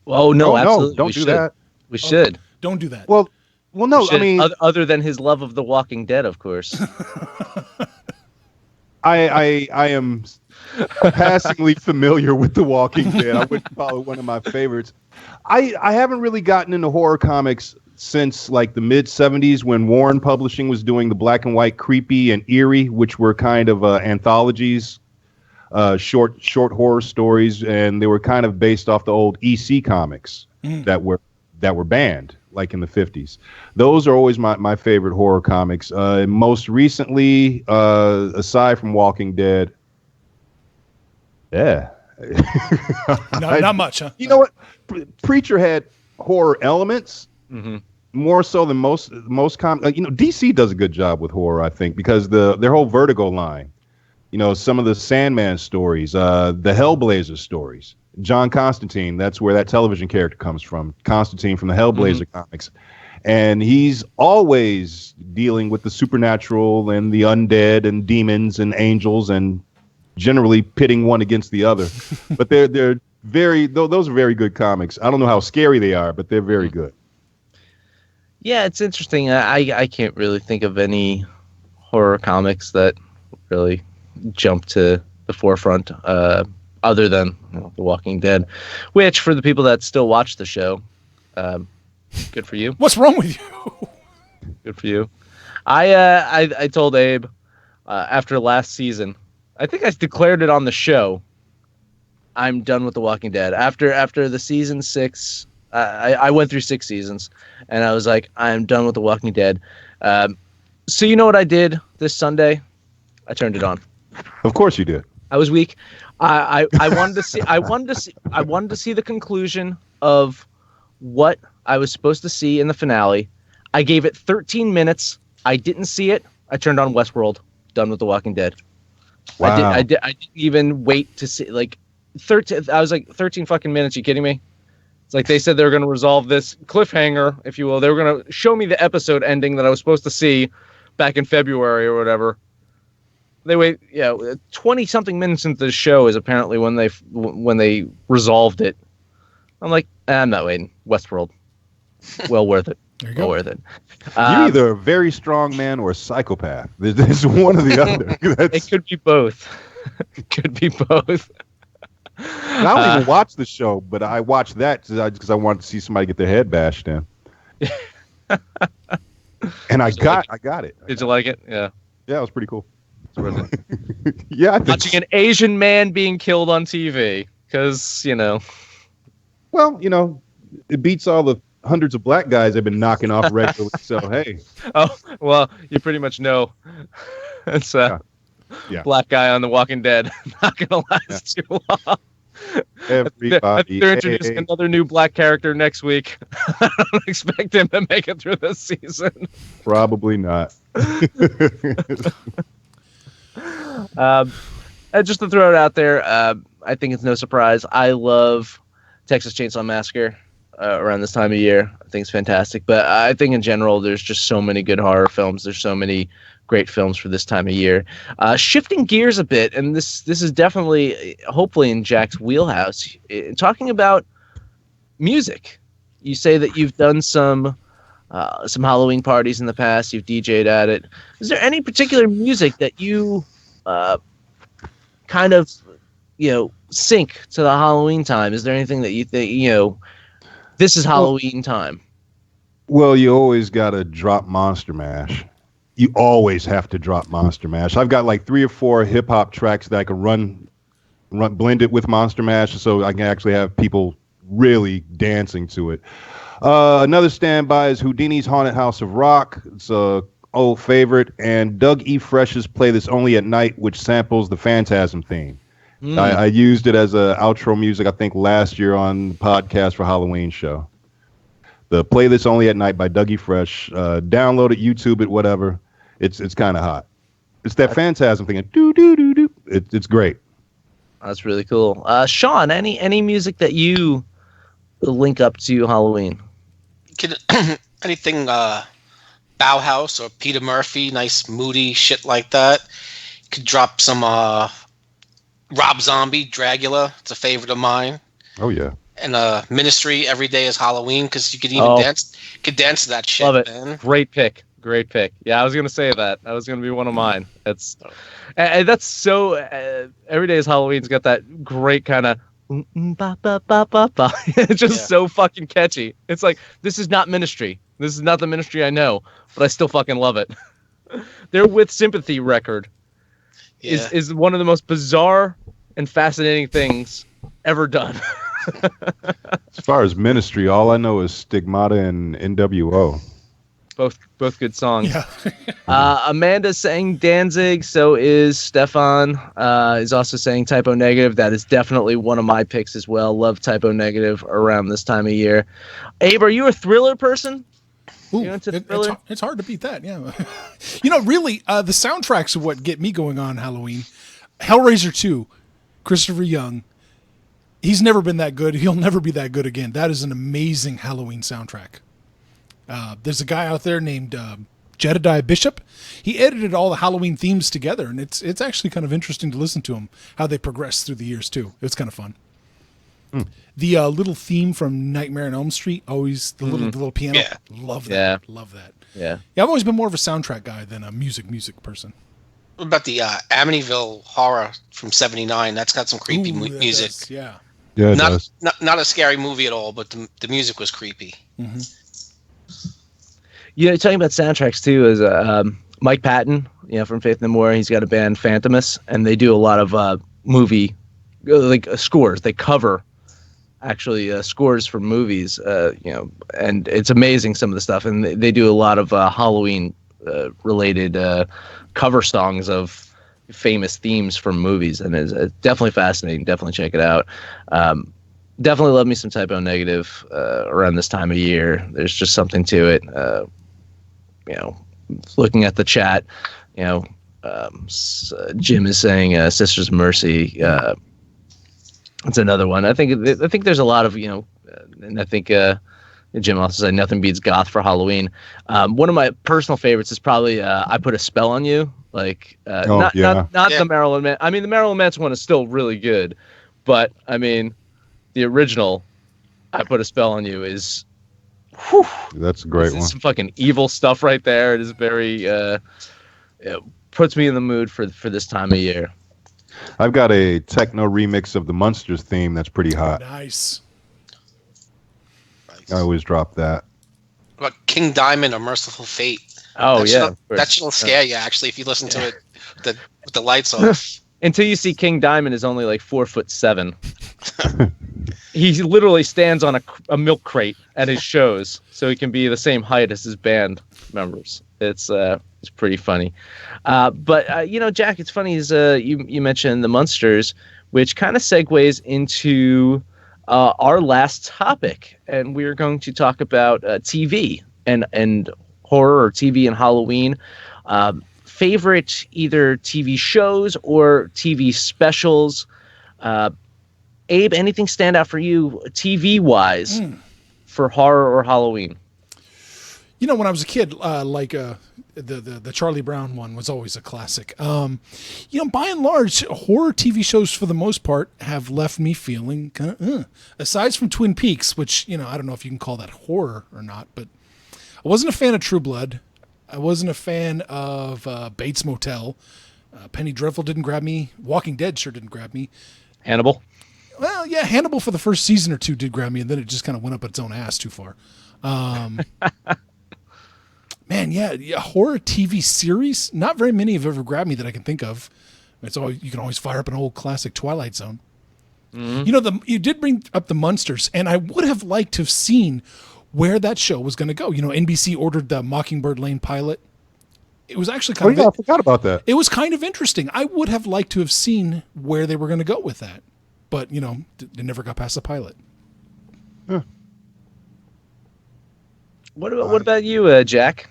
Oh no, absolutely. No, don't do that. We should. Don't do that. Well, no. I mean, other than his love of The Walking Dead, of course. I am passingly familiar with The Walking Dead. I wouldn't call it one of my favorites. I haven't really gotten into horror comics since like the mid 70s when Warren Publishing was doing the black and white Creepy and Eerie, which were kind of anthologies, short horror stories, and they were kind of based off the old EC comics that were banned like in the 50s. Those are always my favorite horror comics. Most recently, aside from Walking Dead, yeah. Not much, huh? You know what? Preacher had horror elements more so than most comics. DC does a good job with horror, I think, because their whole Vertigo line. Some of the Sandman stories, the Hellblazer stories. John Constantine, that's where that television character comes from. Constantine from the Hellblazer comics. And he's always dealing with the supernatural and the undead and demons and angels and generally pitting one against the other. But they're those are very good comics. I don't know how scary they are, but they're very good. Yeah, it's interesting. I can't really think of any horror comics that really jump to the forefront other than The Walking Dead, which for the people that still watch the show, good for you. What's wrong with you? Good for you. I told Abe after last season, I think I declared it on the show, I'm done with The Walking Dead. After the season 6, I went through 6 seasons, and I was like, I'm done with The Walking Dead. So you know what I did this Sunday? I turned it on. Of course you did. I was weak. I wanted to see. I wanted to see the conclusion of what I was supposed to see in the finale. I gave it 13 minutes. I didn't see it. I turned on Westworld. Done with The Walking Dead. Wow. I didn't even wait to see 13. I was like 13 fucking minutes. You kidding me? It's like they said they were going to resolve this cliffhanger, if you will. They were going to show me the episode ending that I was supposed to see back in February or whatever. They wait, 20 something minutes into the show is apparently when they resolved it. I'm like, I'm not waiting. Westworld, well worth it. There you go. Well worth it. You're either a very strong man or a psychopath. There's one or the other. It could be both. It could be both. I don't even watch the show, but I watched that because I wanted to see somebody get their head bashed in. And I got it. Did you like it? Yeah. Yeah, it was pretty cool. It. Yeah, watching an Asian man being killed on TV because Well, it beats all the hundreds of black guys they've been knocking off regularly. So hey. Oh well, you pretty much know. It's black guy on The Walking Dead. Not gonna last too long. Everybody. They're introducing another new black character next week. I don't expect him to make it through this season. Probably not. Just to throw it out there, I think it's no surprise. I love Texas Chainsaw Massacre around this time of year. I think it's fantastic. But I think in general, there's just so many good horror films. There's so many great films for this time of year. Shifting gears a bit, and this is definitely, hopefully, in Jack's wheelhouse. Talking about music, you say that you've done some Halloween parties in the past. You've DJ'd at it. Is there any particular music that you kind of sync to the Halloween time? Is there anything that you think this is Halloween time? Well, you always gotta drop Monster Mash. You always have to drop Monster Mash. I've got like 3 or 4 hip hop tracks that I can blend it with Monster Mash, so I can actually have people really dancing to it. Another standby is Houdini's Haunted House of Rock. It's a old favorite, and Doug E. Fresh's Play This Only at Night, which samples the Phantasm theme. I used it as a outro music, I think, last year on the podcast for Halloween show. The Play This Only at Night by Doug E. Fresh. Download it, YouTube it, whatever. It's kind of hot. It's that phantasm thing. Do do do do. It's great. That's really cool. Shawn, any music that you link up to Halloween? Could anything Bauhaus or Peter Murphy, nice moody shit like that. Could drop some Rob Zombie, Dragula. It's a favorite of mine. Oh yeah. And Ministry, Every Day is Halloween, because you could even dance to that shit. Love it. Man. Great pick. Yeah, I was gonna say that. That was gonna be one of mine. That's so. Every Day is Halloween's got that great kind of. It's just so fucking catchy. It's like, this is not Ministry. This is not the Ministry I know, but I still fucking love it. Their With Sympathy record is one of the most bizarre and fascinating things ever done. As far as Ministry, all I know is Stigmata and NWO. Both good songs. Yeah. Amanda's saying Danzig. So is Stefan. Is also saying Typo Negative. That is definitely one of my picks as well. Love Typo Negative around this time of year. Abe, are you a Thriller person? Ooh, it's hard to beat that. Yeah. Really, the soundtracks are what get me going on Halloween. Hellraiser 2, Christopher Young. He's never been that good. He'll never be that good again. That is an amazing Halloween soundtrack. There's a guy out there named Jedediah Bishop. He edited all the Halloween themes together, and it's actually kind of interesting to listen to him, how they progress through the years too. It's kind of fun. The little theme from Nightmare on Elm Street, always the little piano. Yeah. Love that. Love that. Yeah. I've always been more of a soundtrack guy than a music person. What about the Amityville Horror from '79? That's got some creepy music. Does, yeah. Yeah, it does. Not a scary movie at all, but the music was creepy. Mm-hmm. Talking about soundtracks too is Mike Patton, from Faith No More. He's got a band, Phantomus, and they do a lot of movie scores. They cover actually scores for movies, and it's amazing, some of the stuff. And they do a lot of Halloween related cover songs of famous themes from movies, and it's definitely fascinating. Definitely check it out. Definitely love me some Typo Negative around this time of year. There's just something to it. Looking at the chat, Jim is saying Sister's Mercy. It's another one. I think there's a lot of, and I think Jim also said Nothing Beats Goth for Halloween. One of my personal favorites is probably I Put a Spell on You. Not the Marilyn Manson. I mean, the Marilyn Manson one is still really good, but I mean, the original I Put a Spell on You is. Whew, that's a great one. Some fucking evil stuff right there. It is very it puts me in the mood for this time of year. I've got a techno remix of the Munsters theme that's pretty hot. Nice. I always drop that. What about King Diamond or Merciful Fate? Oh, That shit'll scare you, actually, if you listen to it with the lights off. Until you see King Diamond is only like 4'7". He literally stands on a milk crate at his shows, so he can be the same height as his band members. It's pretty funny. But Jack, it's funny is you mentioned the Munsters, which kind of segues into our last topic, and we're going to talk about TV and horror or TV and Halloween. Favorite either TV shows or TV specials. Abe, anything stand out for you TV-wise for horror or Halloween? When I was a kid, the Charlie Brown one was always a classic. By and large, horror TV shows for the most part have left me feeling kind of, aside from Twin Peaks, which, I don't know if you can call that horror or not, but I wasn't a fan of True Blood. I wasn't a fan of Bates Motel. Penny Dreadful didn't grab me. Walking Dead sure didn't grab me. Hannibal? Well, yeah, Hannibal for the first season or two did grab me, and then it just kind of went up its own ass too far. Man, horror TV series. Not very many have ever grabbed me that I can think of. You can always fire up an old classic Twilight Zone. Mm-hmm. You did bring up the Munsters, and I would have liked to have seen where that show was going to go. NBC ordered the Mockingbird Lane pilot. It was actually I forgot about that. It was kind of interesting. I would have liked to have seen where they were going to go with that, but they never got past the pilot. What about you, Jack?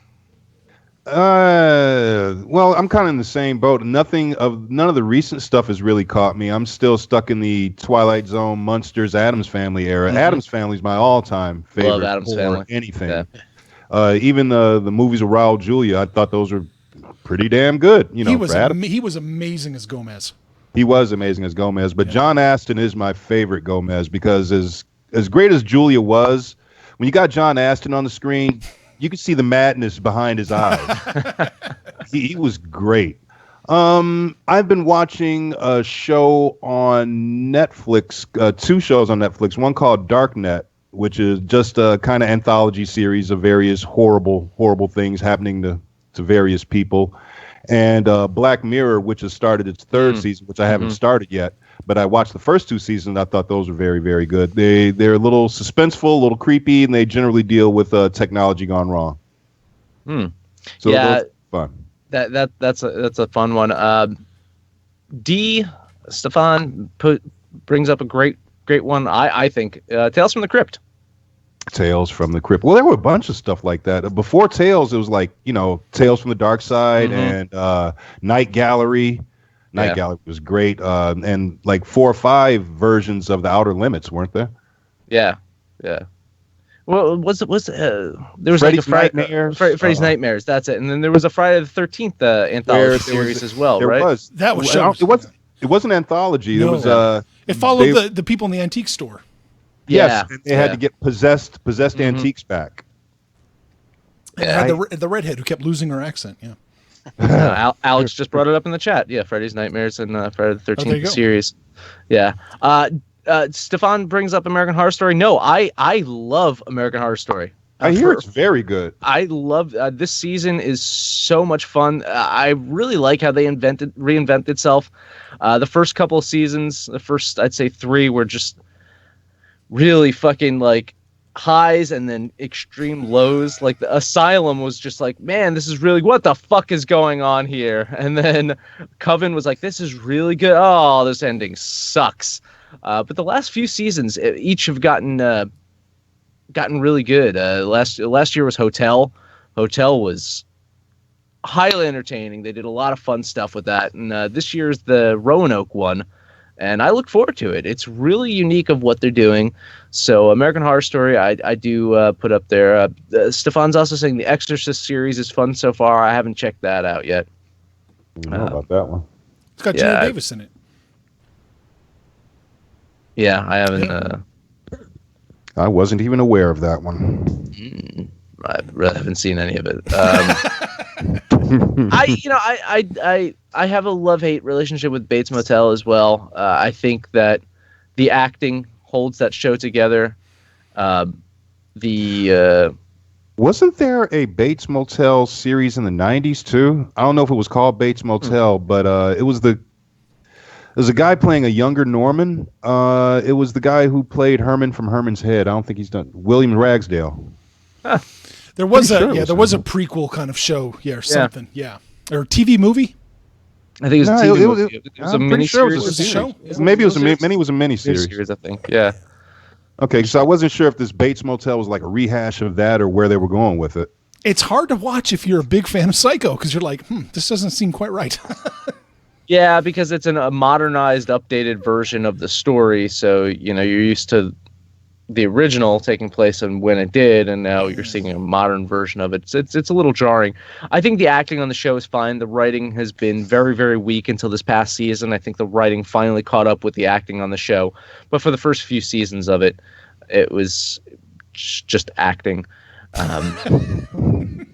Well, I'm kind of in the same boat. None of the recent stuff has really caught me. I'm still stuck in the Twilight Zone, Munsters, Addams Family era. Mhm. Addams Family is my all-time favorite. Love Addams for Family. anything. Yeah. Even the movies of Raul Julia, I thought those were pretty damn good. You know, He was for Addams. he was amazing as Gomez. He was amazing as Gomez, but Yeah. John Astin is my favorite Gomez because as great as Julia was, when you got John Astin on the screen, you could see the madness behind his eyes. he was great. I've been watching a show on Netflix, two shows on Netflix. One called Darknet, which is just a kind of anthology series of various horrible things happening to various people. And Black Mirror, which has started its third season, which I haven't started yet. But I watched the first two seasons. I thought those were very, very good. They're a little suspenseful, a little creepy, and they generally deal with technology gone wrong. So Yeah. those are fun. That's a fun one. Stefan brings up a great one. I think Tales from the Crypt. Tales from the Crypt. Well, there were a bunch of stuff like that. Before Tales, it was like, Tales from the Dark Side and Night Gallery. Night Gallery was great. And like 4 or 5 versions of The Outer Limits, weren't there? Yeah. Well, there was Freddy's like a Nightmares. Freddy's Nightmares. That's it. And then there was a Friday the 13th anthology series as well, There right? was. That was Well, shows. It wasn't an anthology. No. It was It followed the people in the antique store. yes, and they had to get possessed antiques back. Had the redhead who kept losing her accent. Yeah. Alex just brought it up in the chat. Yeah, Freddy's Nightmares and Friday the there you 13th go. series. Yeah. Stefan brings up American Horror Story. No, I love American Horror Story. I hear it's very good. I love this season is so much fun. I really like how they reinvent itself. The first couple of seasons, the first I'd say 3 were just really fucking like highs and then extreme lows. Like the Asylum was just like, man, this is really, what the fuck is going on here? And then Coven was like, this is really good. Oh, this ending sucks. But the last few seasons, each have gotten really good. Last year was Hotel. Hotel was highly entertaining. They did a lot of fun stuff with that. And this year's the Roanoke one. And I look forward to it. It's really unique of what they're doing. So American Horror Story, I do put up there. Stefan's also saying the Exorcist series is fun so far. I haven't checked that out yet. I don't know about that one. It's got Gina Davis in it. Yeah, I haven't. I wasn't even aware of that one. I really haven't seen any of it. I have a love-hate relationship with Bates Motel as well. I think that the acting holds that show together. Wasn't there a Bates Motel series in the 90s too? I don't know if it was called Bates Motel, but there's a guy playing a younger Norman. It was the guy who played Herman from Herman's Head. I don't think he's done. William Ragsdale. There was Pretty sure it was there was a him. prequel kind of show, or something, or TV movie. I think it was a TV movie. It was a I'm pretty sure it was a miniseries. show. Maybe it was a miniseries. Series, I think. Yeah. Okay, so I wasn't sure if this Bates Motel was like a rehash of that or where they were going with it. It's hard to watch if you're a big fan of Psycho because you're like, this doesn't seem quite right. Yeah, because it's a modernized, updated version of the story. So, you're used to the original taking place and when it did, and now you're seeing a modern version of it. It's a little jarring. I think the acting on the show is fine. The writing has been very, very weak until this past season. I think the writing finally caught up with the acting on the show. But for the first few seasons of it, it was just acting, and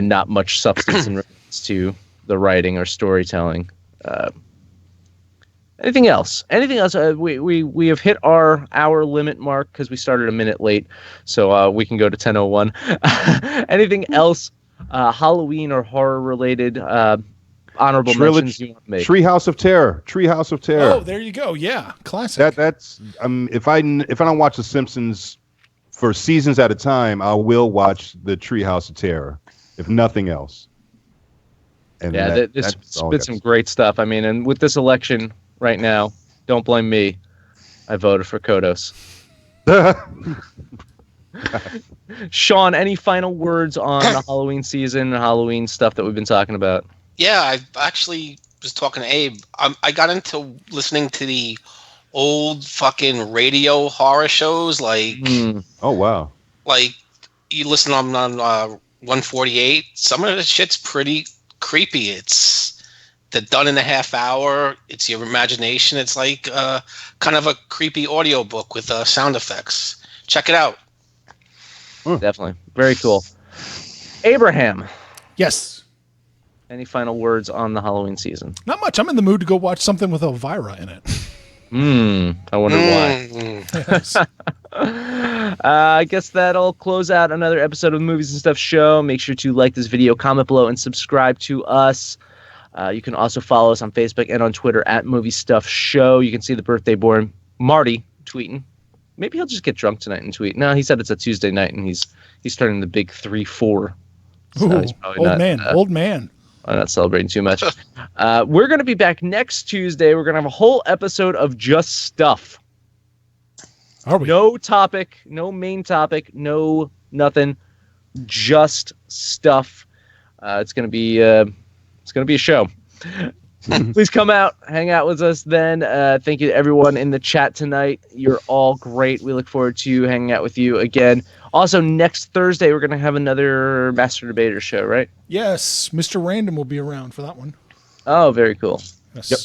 not much substance in regards to the writing or storytelling. Anything else? We have hit our hour limit mark because we started a minute late, so we can go to 10:01. Anything else? Halloween or horror related honorable mentions you want to make? Treehouse of Terror. Treehouse of Terror. Oh, there you go. Yeah, classic. That's if I don't watch The Simpsons for seasons at a time, I will watch the Treehouse of Terror, if nothing else. And this that's all I spit got some to great stuff. I mean, and with this election right now, don't blame me. I voted for Kodos. say. Shawn, any final words on the Halloween season and Halloween stuff that we've been talking about? Yeah, I actually was talking to Abe. I got into listening to the old fucking radio horror shows, like Oh wow. like you listen on 148. Some of the shit's pretty creepy. It's done in a half hour. It's your imagination. It's like kind of a creepy audio book with sound effects. Check it out. Definitely. Very cool. Abraham, Yes. any final words on the Halloween season? Not much. I'm in the mood to go watch something with Elvira in it. I wonder why. Yes. I guess that'll close out another episode of the Movies and Stuff show. Make sure to like this video, comment below, and subscribe to us. You can also follow us on Facebook and on Twitter at Movie Stuff Show. You can see the birthday boy Marty tweeting. Maybe he'll just get drunk tonight and tweet. No, he said it's a Tuesday night, and he's turning the big 3-4. So he's probably Old man. I'm not celebrating too much. We're going to be back next Tuesday. We're going to have a whole episode of just stuff. Are we? No topic, no main topic, no nothing, just stuff. It's going to be a show. Please come out, hang out with us then. Thank you to everyone in the chat tonight. You're all great. We look forward to hanging out with you again. Also, next Thursday, we're going to have another Master Debater show, right? Yes. Mr. Random will be around for that one. Oh, very cool. Yes. Yep.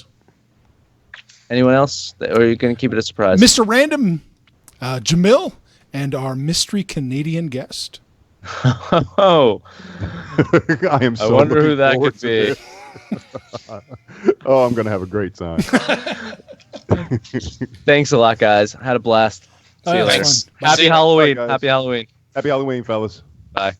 Anyone else? Or are you going to keep it a surprise? Mr. Random, Jamil, and our mystery Canadian guest. Oh, I am so I wonder who looking that forward could to be. this. Oh, I'm gonna have a great time. Thanks a lot, guys. Had a blast. See you that later. was fun. Happy See you. Halloween. Bye, guys. Happy Halloween. Happy Halloween, fellas. Bye.